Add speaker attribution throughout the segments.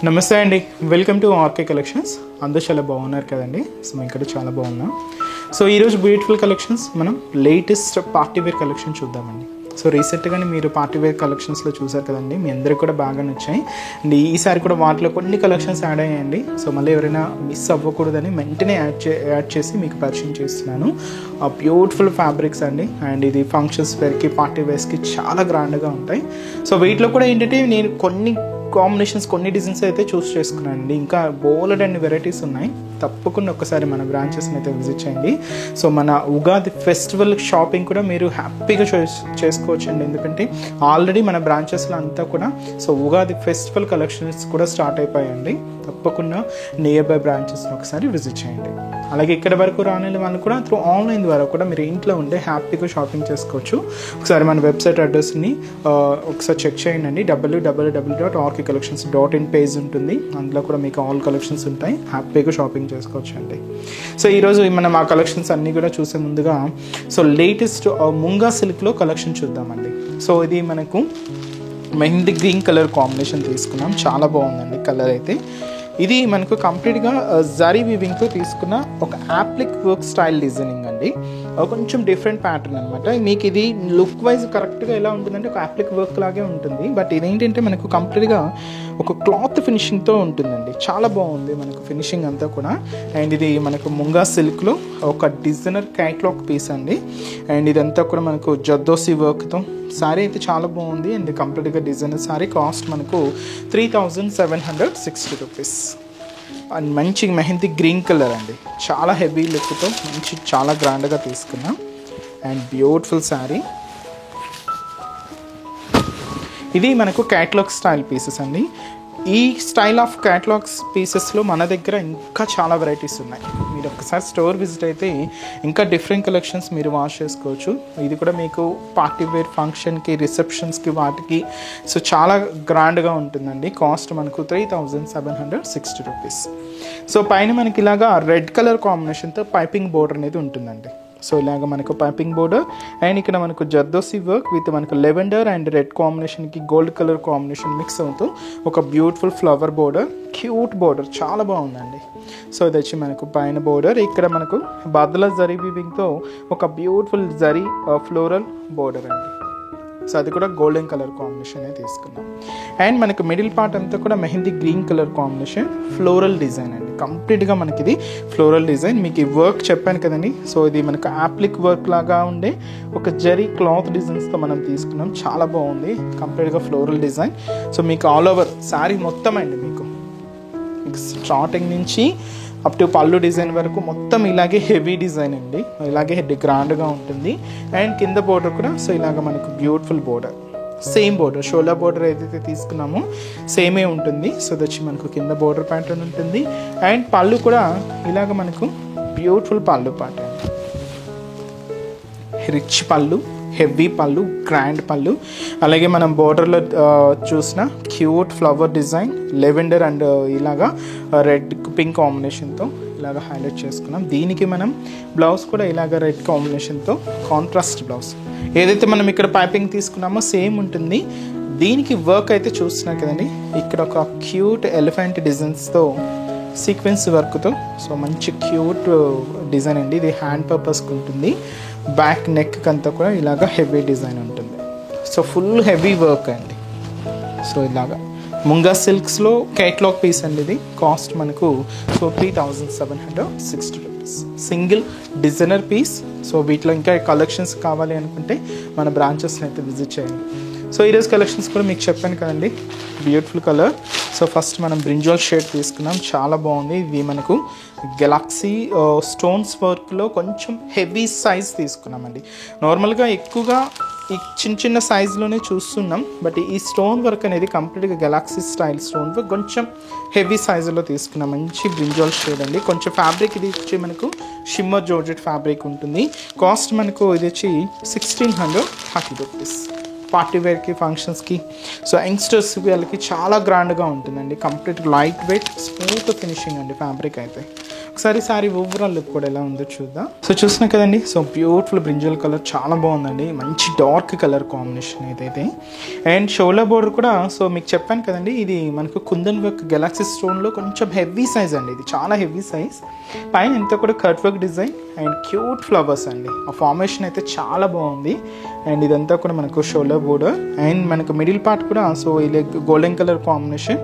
Speaker 1: నమస్తే అండి, welcome to RK collections. అందరూ చాలా బాగున్నారు కదండి. సో మేము ఇక్కడ చాలా బాగున్నాం. సో ఈరోజు బ్యూటిఫుల్ కలెక్షన్స్ మనం లేటెస్ట్ పార్టీ వేర్ కలెక్షన్ చూద్దామండి. సో రీసెంట్గానే మీరు పార్టీ వేర్ కలెక్షన్స్లో చూసారు కదండి, మీ అందరికి కూడా బాగా నచ్చాయి. అండ్ ఈసారి కూడా వాటిలో కొన్ని కలెక్షన్స్ యాడ్ అయ్యాయండి. సో మళ్ళీ ఎవరైనా మిస్ అవ్వకూడదని వెంటనే యాడ్ చేసి మీకు పరిచయం చేస్తున్నాను. ఆ బ్యూటిఫుల్ ఫ్యాబ్రిక్స్ అండి. అండ్ ఇది ఫంక్షన్స్ వేర్కి, పార్టీ వేర్స్కి చాలా గ్రాండ్గా ఉంటాయి. సో వీటిలో కూడా ఏంటంటే నేను కొన్ని కాంబినేషన్స్, కొన్ని డిజైన్స్ అయితే చూస్ చేసుకున్నాను అండి. ఇంకా బోలెడ్ అండ్ వెరైటీస్ ఉన్నాయి. తప్పకుండా ఒకసారి మన బ్రాంచెస్ని అయితే విజిట్ చేయండి. సో మన ఉగాది ఫెస్టివల్ షాపింగ్ కూడా మీరు హ్యాపీగా చేసుకోవచ్చు అండి. ఎందుకంటే ఆల్రెడీ మన బ్రాంచెస్లో అంతా కూడా సో ఉగాది ఫెస్టివల్ కలెక్షన్స్ కూడా స్టార్ట్ అయిపోయాయండి. తప్పకుండా నియర్ బై బ్రాంచెస్ని ఒకసారి విజిట్ చేయండి. అలాగే ఇక్కడ వరకు రాని వాళ్ళు కూడా త్రూ ఆన్లైన్ ద్వారా కూడా మీరు ఇంట్లో ఉండే హ్యాపీగా షాపింగ్ చేసుకోవచ్చు. ఒకసారి మన వెబ్సైట్ అడ్రస్ని ఒకసారి చెక్ చేయండి. www.orkcollections.in పేజ్ ఉంటుంది. అందులో కూడా మీకు ఆల్ కలెక్షన్స్ ఉంటాయి. హ్యాపీగా షాపింగ్ చేసుకోవచ్చు అండి. సో ఈరోజు మనం ఆ కలెక్షన్స్ అన్నీ కూడా చూసే ముందుగా సో లేటెస్ట్ ముంగా సిల్క్లో కలెక్షన్ చూద్దామండి. సో ఇది మనకు మెహందీ గ్రీన్ కలర్ కాంబినేషన్ తీసుకున్నాం. చాలా బాగుందండి కలర్ అయితే. ఇది మనకు కంప్లీట్గా జరీ వీవింగ్తో తీసుకున్న ఒక యాప్లిక్ వర్క్ స్టైల్ డిజైనింగ్ అండి. కొంచెం డిఫరెంట్ ప్యాటర్న్ అనమాట. మీకు ఇది లుక్ వైజ్ కరెక్ట్గా ఎలా ఉంటుందంటే ఒక యాప్లిక్ వర్క్ లాగే ఉంటుంది. బట్ ఇదేంటంటే మనకు కంప్లీట్గా ఒక క్లాత్ ఫినిషింగ్తో ఉంటుందండి. చాలా బాగుంది మనకు ఫినిషింగ్ అంతా కూడా. అండ్ ఇది మనకు ముంగా సిల్క్లో ఒక డిజైనర్ క్యాట్లాగ్ పీస్ అండి. అండ్ ఇదంతా కూడా మనకు జర్దోసి వర్క్తో సారీ అయితే చాలా బాగుంది. అండ్ కంప్లీట్గా డిజైనర్ సారీ. కాస్ట్ మనకు 3760 రూపీస్. అండ్ మంచి మెహందీ గ్రీన్ కలర్ అండి. చాలా హెవీ లుక్తో మంచి చాలా గ్రాండ్గా తీసుకున్నాం. And beautiful sari. ఇది మనకు క్యాటలాగ్ స్టైల్ పీసెస్ అండి. ఈ స్టైల్ ఆఫ్ క్యాటలాగ్స్ పీసెస్లో మన దగ్గర ఇంకా చాలా వెరైటీస్ ఉన్నాయి. మీరు ఒకసారి స్టోర్ విజిట్ అయితే ఇంకా డిఫరెంట్ కలెక్షన్స్ మీరు వాష్ చేసుకోవచ్చు. ఇది కూడా మీకు పార్టీ వేర్ ఫంక్షన్కి, రిసెప్షన్స్కి, వాటికి సో చాలా గ్రాండ్గా ఉంటుందండి. కాస్ట్ మనకు 3760 రూపీస్. సో పైన మనకి ఇలాగా రెడ్ కలర్ కాంబినేషన్తో పైపింగ్ బోర్డర్ అనేది ఉంటుందండి. సో ఇలాగ మనకు పైపింగ్ బోర్డర్. అండ్ ఇక్కడ మనకు జర్దోసి వర్క్ విత్ మనకు లెవెండర్ అండ్ రెడ్ కాంబినేషన్కి గోల్డ్ కలర్ కాంబినేషన్ మిక్స్ అవుతూ ఒక beautiful flower border, cute border, చాలా బాగుందండి. సో ఇది వచ్చి మనకు పైన బోర్డర్. ఇక్కడ మనకు బద్దల జరీ వీవింగ్తో ఒక బ్యూటిఫుల్ జరీ ఫ్లోరల్ బోర్డర్ అండి. సో అది కూడా గోల్డెన్ కలర్ కాంబినేషన్ తీసుకున్నాం. అండ్ మనకు మిడిల్ పార్ట్ అంతా కూడా mehndi green colour combination floral design అండి. కంప్లీట్గా మనకి ఇది ఫ్లోరల్ డిజైన్. మీకు ఈ వర్క్ చెప్పాను కదండి. సో ఇది మనకు యాప్లిక్ వర్క్ లాగా ఉండే ఒక జరీ క్లాత్ డిజైన్స్తో మనం తీసుకున్నాం. చాలా బాగుంది కంప్లీట్గా ఫ్లోరల్ డిజైన్. సో మీకు ఆల్ ఓవర్ శారీ మొత్తం అండి మీకు స్టార్టింగ్ నుంచి అప్ టు పళ్ళు డిజైన్ వరకు మొత్తం ఇలాగే హెవీ డిజైన్ అండి. ఇలాగే గ్రాండ్గా ఉంటుంది. అండ్ కింద బోర్డర్ కూడా సో ఇలాగ మనకు బ్యూటిఫుల్ బోర్డర్, సేమ్ బోర్డర్, షోలా బోర్డర్ ఏదైతే తీసుకున్నామో సేమే ఉంటుంది. సో వచ్చి మనకు కింద బోర్డర్ ప్యాటర్న్ ఉంటుంది. అండ్ పళ్ళు కూడా ఇలాగ మనకు బ్యూటిఫుల్ పళ్ళు ప్యాటర్న్, రిచ్ పళ్ళు, హెవీ పళ్ళు, గ్రాండ్ పళ్ళు. అలాగే మనం బోర్డర్లో చూసిన cute flower design, lavender and ఇలాగా రెడ్ పింక్ కాంబినేషన్తో ఇలాగ హైలైట్ చేసుకున్నాం. దీనికి మనం బ్లౌజ్ కూడా ఇలాగ రెడ్ కాంబినేషన్తో కాంట్రాస్ట్ బ్లౌజ్. ఏదైతే మనం ఇక్కడ పైపింగ్ తీసుకున్నామో సేమ్ ఉంటుంది. దీనికి వర్క్ అయితే చూస్తున్నాం కదండి. ఇక్కడ ఒక క్యూట్ ఎలిఫెంట్ డిజైన్స్తో సీక్వెన్స్ వర్క్తో సో మంచి క్యూట్ డిజైన్ అండి. ఇది హ్యాండ్ పర్పస్కి ఉంటుంది. బ్యాక్ నెక్ అంతా కూడా ఇలాగ హెవీ డిజైన్ ఉంటుంది. సో ఫుల్ హెవీ వర్క్ అండి. సో ఇలాగా ముంగా సిల్క్స్లో కేటలాగ్ పీస్ అండి. ఇది కాస్ట్ మనకు so 3760 rupees. Single designer piece. So వీటిలో ఇంకా కలెక్షన్స్ కావాలి అనుకుంటే మన బ్రాంచెస్ని అయితే విజిట్ చేయండి. సో ఈరోజు కలెక్షన్స్ కూడా మీకు చెప్పాను కదండి. Beautiful colour. సో ఫస్ట్ మనం బ్రింజాల్ షేడ్ తీసుకున్నాం. చాలా బాగుంది. ఇది మనకు గెలాక్సీ స్టోన్స్ వర్క్లో కొంచెం హెవీ సైజ్ తీసుకున్నామండి. నార్మల్గా ఎక్కువగా ఈ చిన్న చిన్న సైజులోనే చూస్తున్నాం. బట్ ఈ స్టోన్ వర్క్ అనేది కంప్లీట్గా గెలాక్సీ స్టైల్ స్టోన్ వర్క్ కొంచెం హెవీ సైజులో తీసుకున్నాం. మంచి బ్రింజాల్ షేడ్ అండి. కొంచెం ఫ్యాబ్రిక్ ఇది వచ్చి మనకు షిమ్మర్ జార్జెట్ ఫ్యాబ్రిక్ ఉంటుంది. కాస్ట్ మనకు ఇది వచ్చి 1630 రూపీస్. పార్టీ వేర్కి ఫంక్షన్స్కి సో యంగ్స్టర్స్ వాళ్ళకి చాలా గ్రాండ్గా ఉంటుందండి. Complete light weight smooth finishing అండి ఫ్యాబ్రిక్ అయితే. ఒకసారి సారీ ఓవరాల్ లుక్ కూడా ఎలా ఉందో చూద్దాం. సో చూస్తున్నా కదండి, సో బ్యూటిఫుల్ బ్రింజల్ కలర్ చాలా బాగుందండి, మంచి డార్క్ కలర్ కాంబినేషన్ ఏదైతే. అండ్ షోల్డర్ బోర్డర్ కూడా సో మీకు చెప్పాను కదండి, ఇది మనకు కుందన్ వర్క్ గెలాక్సీ స్టోన్లో కొంచెం హెవీ సైజ్ అండి, ఇది చాలా హెవీ సైజ్. పైన ఇంత కూడా cut work design and cute flowers అండి. ఆ ఫార్మేషన్ అయితే చాలా బాగుంది. అండ్ ఇదంతా కూడా మనకు షోల్డర్ బోర్డర్ అండ్ మనకు మిడిల్ పార్ట్ కూడా సో ఇలా golden colour combination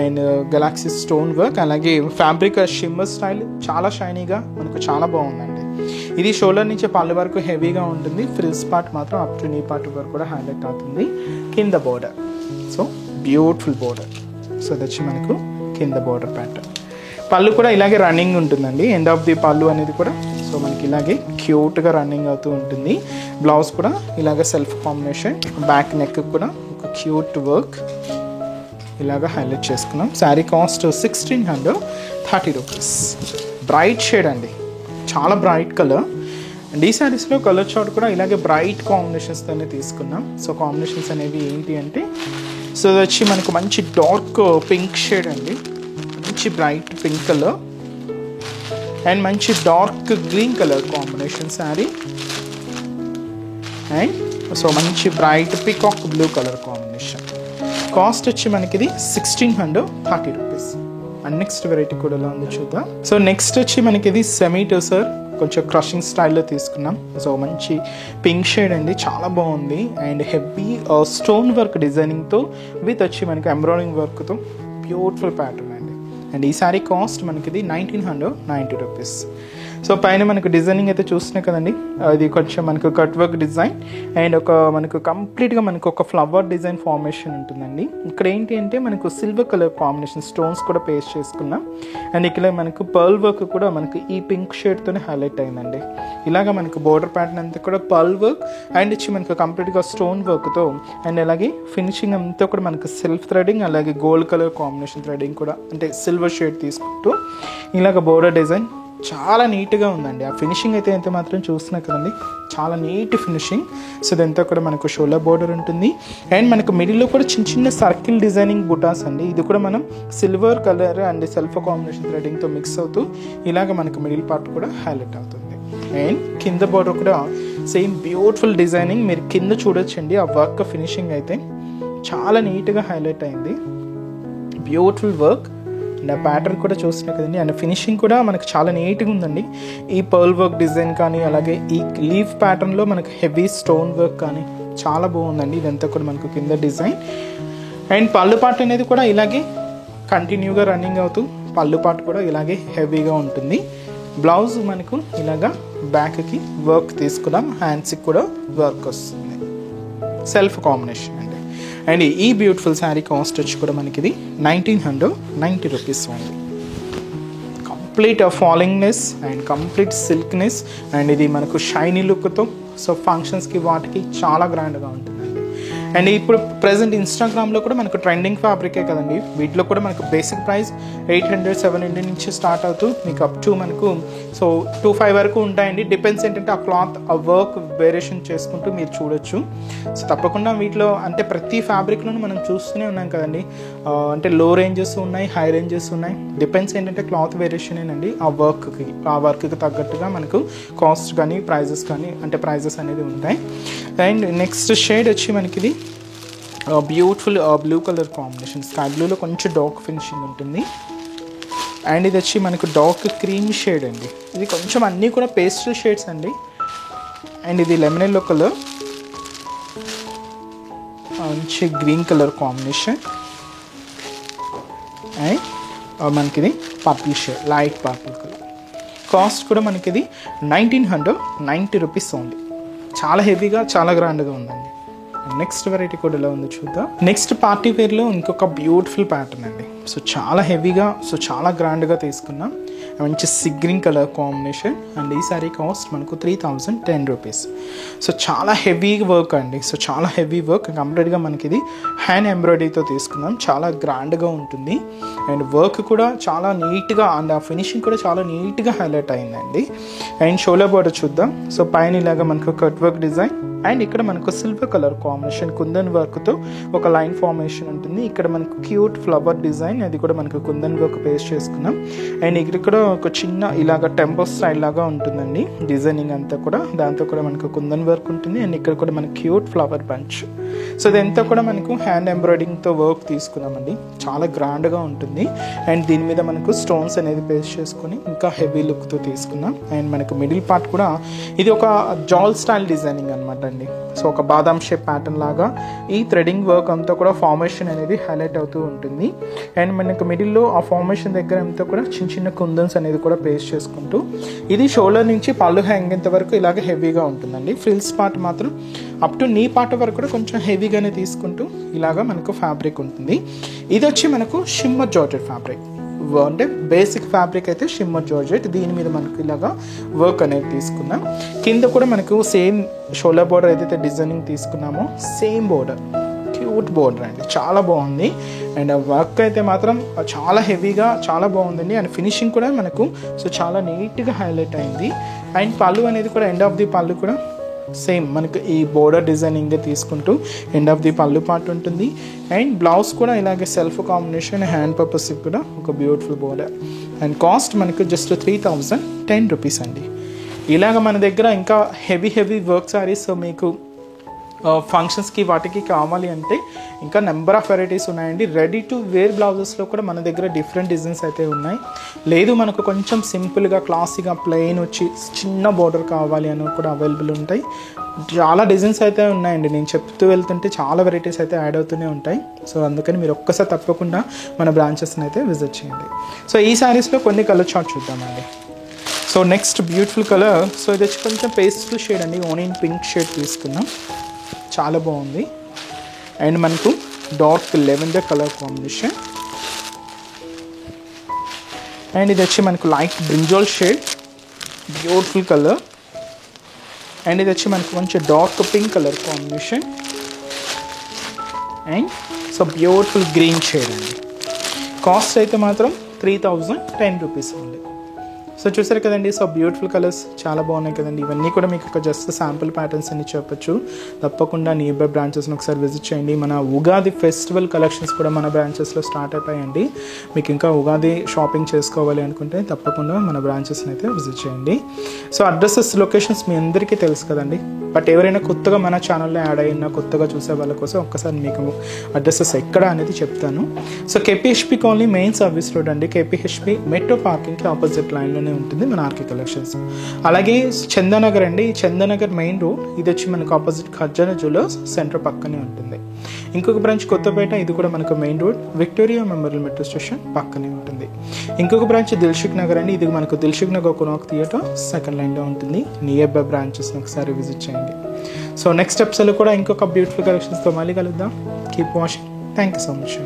Speaker 1: and Galaxy stone work, అలాగే ఫ్యాబ్రిక్ షిమ్మర్ స్టైల్ చాలా షైనీగా మనకు చాలా బాగుందండి. ఇది షోల్డర్ నుంచి పళ్ళు వరకు హెవీగా ఉంటుంది, ఫ్రిల్స్ పార్ట్ మాత్రం అప్ టు నీ పార్ట్ వరకు కూడా హైలైట్ అవుతుంది. కింద border so beautiful border, so దచ్చి మనకు కింద బోర్డర్ ప్యాటర్న్. పళ్ళు కూడా ఇలాగే రన్నింగ్ ఉంటుందండి, ఎండ్ ఆఫ్ ది పళ్ళు అనేది కూడా సో మనకి ఇలాగే క్యూట్గా రన్నింగ్ అవుతూ ఉంటుంది. బ్లౌజ్ కూడా ఇలాగ సెల్ఫ్ కాంబినేషన్, బ్యాక్ నెక్ కూడా ఒక క్యూట్ వర్క్ ఇలాగ హైలైట్ చేసుకున్నాం. Sari cost 1630 rupees. Bright shade అండి, చాలా బ్రైట్ కలర్. అండ్ ఈ శారీస్లో కలర్ చార్ట్ కూడా ఇలాగే బ్రైట్ కాంబినేషన్స్తోనే తీసుకున్నాం. సో కాంబినేషన్స్ అనేవి ఏంటి అంటే సో అది వచ్చి మనకు మంచి డార్క్ పింక్ షేడ్ అండి, మంచి బ్రైట్ పింక్ కలర్ అండ్ మంచి dark green colour combination sari and so మంచి bright peacock blue colour combination. Cost వచ్చి మనకి ఇది 1630 రూపీస్. అండ్ నెక్స్ట్ వెరైటీ కూడా ఎలా ఉందో చూద్దాం. సో నెక్స్ట్ వచ్చి మనకి ఇది సెమీ టసర్ కొంచెం క్రషింగ్ స్టైల్లో తీసుకున్నాం. సో మంచి పింక్ షేడ్ అండి, చాలా బాగుంది అండ్ హెవీ స్టోన్ వర్క్ డిజైనింగ్తో విత్ వచ్చి మనకి ఎంబ్రాయిడింగ్ వర్క్తో బ్యూటిఫుల్ ప్యాటర్న్ అండి. అండ్ ఈ సారీ కాస్ట్ మనకి ఇది 1990 రూపీస్. సో పైన మనకు డిజైనింగ్ అయితే చూస్తున్నాయి కదండి, అది కొంచెం మనకు కట్ వర్క్ డిజైన్ అండ్ ఒక మనకు కంప్లీట్గా మనకు ఒక ఫ్లవర్ డిజైన్ ఫార్మేషన్ ఉంటుందండి. ఇక్కడ ఏంటి అంటే మనకు సిల్వర్ కలర్ కాంబినేషన్ స్టోన్స్ కూడా పేస్ట్ చేసుకున్నాం అండ్ ఇక్కడ మనకు పర్ల్ వర్క్ కూడా మనకు ఈ పింక్ షేడ్తోనే హైలైట్ అయిందండి. ఇలాగ మనకు బోర్డర్ ప్యాటర్న్ అంతా కూడా పర్ల్ వర్క్ అండ్ ఇచ్చి మనకు కంప్లీట్గా స్టోన్ వర్క్తో అండ్ అలాగే ఫినిషింగ్ అంతా కూడా మనకు సెల్ఫ్ థ్రెడింగ్ అలాగే గోల్డ్ కలర్ కాంబినేషన్ థ్రెడింగ్ కూడా అంటే సిల్వర్ షేడ్ తీసుకుంటూ ఇలాగ బోర్డర్ డిజైన్ చాలా నీట్గా ఉందండి. ఆ ఫినిషింగ్ అయితే ఎంత మాత్రం చూస్తున్నా కదండి, చాలా నీట్ ఫినిషింగ్. సో ఇదంతా కూడా మనకు షోల్డర్ బోర్డర్ ఉంటుంది అండ్ మనకు మిడిల్లో కూడా చిన్న చిన్న సర్కిల్ డిజైనింగ్ బుటాస్ అండి. ఇది కూడా మనం silver colour and self combination థ్రెడింగ్తో మిక్స్ అవుతూ ఇలాగ మనకు మిడిల్ పార్ట్ కూడా హైలైట్ అవుతుంది. అండ్ కింద బోర్డర్ కూడా సేమ్ బ్యూటిఫుల్ డిజైనింగ్, మీరు కింద చూడొచ్చండి. ఆ వర్క్ ఫినిషింగ్ అయితే చాలా నీట్గా హైలైట్ అయింది, బ్యూటిఫుల్ వర్క్. అండ్ ఆ ప్యాటర్న్ కూడా చూస్తున్నాయి కదండి అండ్ ఫినిషింగ్ కూడా మనకు చాలా నీట్గా ఉందండి. ఈ పర్ల్ వర్క్ డిజైన్ కానీ అలాగే ఈ లీఫ్ ప్యాటర్న్లో మనకు హెవీ స్టోన్ వర్క్ కానీ చాలా బాగుందండి. ఇదంతా కూడా మనకు కింద డిజైన్ అండ్ పళ్ళు పార్ట్ అనేది కూడా ఇలాగే కంటిన్యూగా రన్నింగ్ అవుతూ పళ్ళు పార్ట్ కూడా ఇలాగే హెవీగా ఉంటుంది. బ్లౌజ్ మనకు ఇలాగా బ్యాక్కి వర్క్ తీసుకున్నాం, హ్యాండ్స్కి కూడా వర్క్ వస్తుంది, సెల్ఫ్ కాంబినేషన్ అండి. అండ్ ఈ బ్యూటిఫుల్ శారీ కాస్ట్ వచ్చి కూడా మనకి ఇది 1990 రూపీస్ ఉంది. కంప్లీట్ ఫాలింగ్నెస్ అండ్ కంప్లీట్ సిల్క్నెస్ అండ్ ఇది మనకు షైనీ లుక్తో సో ఫంక్షన్స్కి వాటికి చాలా గ్రాండ్గా ఉంటుందండి. అండ్ ఇప్పుడు ప్రజెంట్ ఇన్స్టాగ్రామ్లో కూడా మనకు ట్రెండింగ్ ఫ్యాబ్రికే కదండి, వీటిలో కూడా మనకు బేసిక్ ప్రైస్ 800-700 నుంచి స్టార్ట్ అవుతూ మీకు అప్ టు మనకు సో 25 వరకు ఉంటాయండి. డిపెండ్స్ ఏంటంటే ఆ క్లాత్ ఆ వర్క్ వేరియేషన్ చేసుకుంటూ మీరు చూడొచ్చు. సో తప్పకుండా వీటిలో అంటే ప్రతి ఫ్యాబ్రిక్లోనూ మనం చూస్తూనే ఉన్నాం కదండి, అంటే లో రేంజెస్ ఉన్నాయి, హై రేంజెస్ ఉన్నాయి. డిపెండ్స్ ఏంటంటే క్లాత్ వేరియేషనేనండి, ఆ వర్క్కి తగ్గట్టుగా మనకు కాస్ట్ కానీ ప్రైజెస్ కానీ అంటే ప్రైజెస్ అనేది ఉంటాయి. అండ్ నెక్స్ట్ షేడ్ వచ్చి మనకి ఇది beautiful blue colour combination, sky బ్లూలో కొంచెం డార్క్ ఫినిషింగ్ ఉంటుంది అండ్ ఇది వచ్చి మనకు డార్క్ క్రీమ్ షేడ్ అండి. ఇది కొంచెం అన్నీ కూడా పేస్టల్ షేడ్స్ అండి. అండ్ ఇది లెమన్ ఎల్లో కలర్, మంచి గ్రీన్ కలర్ కాంబినేషన్ అండ్ మనకి ఇది purple shade, light purple colour. Cost కూడా మనకి ఇది 1990 రూపీస్ ఉంది. చాలా హెవీగా చాలా గ్రాండ్గా ఉందండి. నెక్స్ట్ వెరైటీ కూడా ఎలా ఉందో చూద్దాం. నెక్స్ట్ పార్టీ వేర్లో ఇంకొక బ్యూటిఫుల్ ప్యాటర్న్ అండి. సో చాలా హెవీగా సో చాలా గ్రాండ్గా తీసుకున్నాం, మంచి సిగ్రీన్ కలర్ కాంబినేషన్ అండ్ ఈ సారీ కాస్ట్ మనకు 3010 రూపీస్. సో చాలా హెవీ వర్క్ అండి, సో చాలా హెవీ వర్క్ కంప్లీట్గా మనకి ఇది హ్యాండ్ ఎంబ్రాయిడరీతో తీసుకున్నాం, చాలా గ్రాండ్గా ఉంటుంది అండ్ వర్క్ కూడా చాలా నీట్గా అండ్ ఆ ఫినిషింగ్ కూడా చాలా నీట్గా హైలైట్ అయిందండి. అండ్ షోల్డర్ బోర్డర్ చూద్దాం. సో పైన ఇలాగా మనకు కట్ వర్క్ డిజైన్ అండ్ ఇక్కడ మనకు సిల్వర్ కలర్ కాంబినేషన్ కుందన్ వర్క్తో ఒక లైన్ ఫార్మేషన్ ఉంటుంది. ఇక్కడ మనకు క్యూట్ ఫ్లవర్ డిజైన్, అది కూడా మనకు కుందన్ వర్క్ పేస్ట్ చేసుకున్నాం. అండ్ ఇక్కడ ఒక చిన్న ఇలాగ టెంపో స్టైల్ లాగా ఉంటుందండి డిజైనింగ్ అంతా కూడా. దాంతో కూడా మనకు కుందన్ వర్క్ ఉంటుంది. అండ్ ఇక్కడ కూడా మనకు క్యూట్ ఫ్లవర్ బంచ్. సో ఇదంతా కూడా మనకు హ్యాండ్ ఎంబ్రాయిడింగ్తో వర్క్ తీసుకున్నామండి. చాలా గ్రాండ్గా ఉంటుంది. అండ్ దీని మీద మనకు స్టోన్స్ అనేది పేస్ట్ చేసుకుని ఇంకా హెవీ లుక్తో తీసుకున్నాం. అండ్ మనకు మిడిల్ పార్ట్ కూడా ఇది ఒక జాల్ స్టైల్ డిజైనింగ్ అనమాట అండి. సో ఒక బాదాం షేప్ ప్యాటర్న్ లాగా ఈ థ్రెడింగ్ వర్క్ అంతా కూడా ఫార్మేషన్ అనేది హైలైట్ అవుతూ ఉంటుంది. అండ్ మనకు మిడిల్లో ఆ ఫార్మేషన్ దగ్గర అంతా కూడా చిన్న చిన్న కుందన్స్ అనేది కూడా పేస్ట్ చేసుకుంటూ ఇది షోల్డర్ నుంచి పళ్ళు హ్యాంగేంత వరకు ఇలాగే హెవీగా ఉంటుందండి. ఫ్రిల్స్ పార్ట్ మాత్రం అప్ టు నీ పార్ట్ వరకు కూడా కొంచెం హెవీగానే తీసుకుంటూ ఇలాగా మనకు ఫ్యాబ్రిక్ ఉంటుంది. ఇది వచ్చి మనకు షిమ్మర్ జార్జెట్ ఫ్యాబ్రిక్, అంటే బేసిక్ ఫ్యాబ్రిక్ అయితే షిమ్మర్ జార్జెట్. దీని మీద మనకు ఇలాగా వర్క్ అనేది తీసుకున్నాం. కింద కూడా మనకు సేమ్ షోల్డర్ బోర్డర్ ఏదైతే డిజైనింగ్ తీసుకున్నామో సేమ్ బోర్డర్, క్యూట్ బోర్డర్ అండి, చాలా బాగుంది. అండ్ వర్క్ అయితే మాత్రం చాలా హెవీగా చాలా బాగుందండి. అండ్ ఫినిషింగ్ కూడా మనకు సో చాలా నీట్గా హైలైట్ అయింది. అండ్ పళ్ళు అనేది కూడా ఎండ్ ఆఫ్ ది పళ్ళు కూడా సేమ్ మనకు ఈ బోర్డర్ డిజైనింగ్ తీసుకుంటూ ఎండ్ ఆఫ్ ది పళ్ళు పార్ట్ ఉంటుంది. అండ్ బ్లౌజ్ కూడా ఇలాగే సెల్ఫ్ కాంబినేషన్ హ్యాండ్ పర్పస్ కూడా ఒక బ్యూటిఫుల్ బోర్డర్. అండ్ కాస్ట్ మనకు జస్ట్ 3010 రూపీస్ అండి. ఇలాగ మన దగ్గర ఇంకా హెవీ వర్క్ సారీస్ మీకు ఫంక్షన్స్కి వాటికి కావాలి అంటే ఇంకా నెంబర్ ఆఫ్ వెరైటీస్ ఉన్నాయండి. రెడీ టు వేర్ బ్లౌజెస్లో కూడా మన దగ్గర డిఫరెంట్ డిజైన్స్ అయితే ఉన్నాయి. లేదు మనకు కొంచెం సింపుల్గా క్లాసీగా ప్లెయిన్ వచ్చి చిన్న బోర్డర్ కావాలి అని కూడా అవైలబుల్ ఉంటాయి. చాలా డిజైన్స్ అయితే ఉన్నాయండి. నేను చెప్తూ వెళ్తుంటే చాలా వెరైటీస్ అయితే యాడ్ అవుతూనే ఉంటాయి. సో అందుకని మీరు ఒక్కసారి తప్పకుండా మన బ్రాంచెస్ని అయితే విజిట్ చేయండి. సో ఈ శారీస్లో కొన్ని కలర్ చార్ట్ చూద్దామండి. So next beautiful colour, so ఇది వచ్చి కొంచెం పేస్టల్ షేడ్ అండి, ఓనియన్ పింక్ షేడ్ తీసుకున్నాం, చాలా బాగుంది. అండ్ మనకు dark lavender colour combination. And ఇది వచ్చి మనకు light brinjal shade, beautiful colour. And ఇది వచ్చి మనకు కొంచెం dark pink colour combination. And so beautiful green shade అండి. కాస్ట్ అయితే మాత్రం 3010 రూపీస్ ఓన్లీ. సో చూసారు కదండి, సో బ్యూటిఫుల్ కలర్స్ చాలా బాగున్నాయి కదండి. ఇవన్నీ కూడా మీకు ఒక జస్ట్ శాంపుల్ ప్యాటర్న్స్ అని చెప్పొచ్చు. తప్పకుండా నియర్ బై బ్రాంచెస్ని ఒకసారి విజిట్ చేయండి. మన ఉగాది ఫెస్టివల్ కలెక్షన్స్ కూడా మన బ్రాంచెస్లో స్టార్ట్ అయిపోయాయండి. మీకు ఇంకా ఉగాది షాపింగ్ చేసుకోవాలి అనుకుంటే తప్పకుండా మన బ్రాంచెస్ని అయితే విజిట్ చేయండి. సో అడ్రసెస్ లొకేషన్స్ మీ అందరికీ తెలుసు కదండి. బట్ ఎవరైనా కొత్తగా మన ఛానల్లో యాడ్ అయినా కొత్తగా చూసే వాళ్ళ కోసం ఒక్కసారి మీకు అడ్రసెస్ ఎక్కడ అనేది చెప్తాను. So KPHB colony main service road అండి. కేపీహెచ్పి మెట్రో పార్కింగ్కి ఆపోజిట్ లైన్లోనే ఉంటుంది మన ఆర్కే కలెక్షన్స్. అలాగే చందానగర్ అండి, చందానగర్ మెయిన్ రోడ్, ఇది వచ్చి మనకు ఆపోజిట్ ఖజానా జ్యువెలర్స్ సెంటర్ పక్కనే ఉంటుంది. ఇంకొక బ్రాంచ్ కొత్తపేట, ఇది కూడా మనకు main road Victoria memorial metro station పక్కనే ఉంటుంది. ఇంకొక బ్రాంచ్ దిల్సుఖ్ నగర్ అండి, ఇది మనకు దిల్సుఖ్ నగర్ కొనాక్ థియేటర్ సెకండ్ లైన్లో ఉంటుంది. నియర్ బై బ్రాంచెస్ని ఒకసారి విజిట్ చేయండి. సో నెక్స్ట్ ఎపిసోడ్లో కూడా ఇంకొక బ్యూటిఫుల్ కలెక్షన్స్తో మళ్ళీ కలుద్దాం. Keep watching. Thank you so much.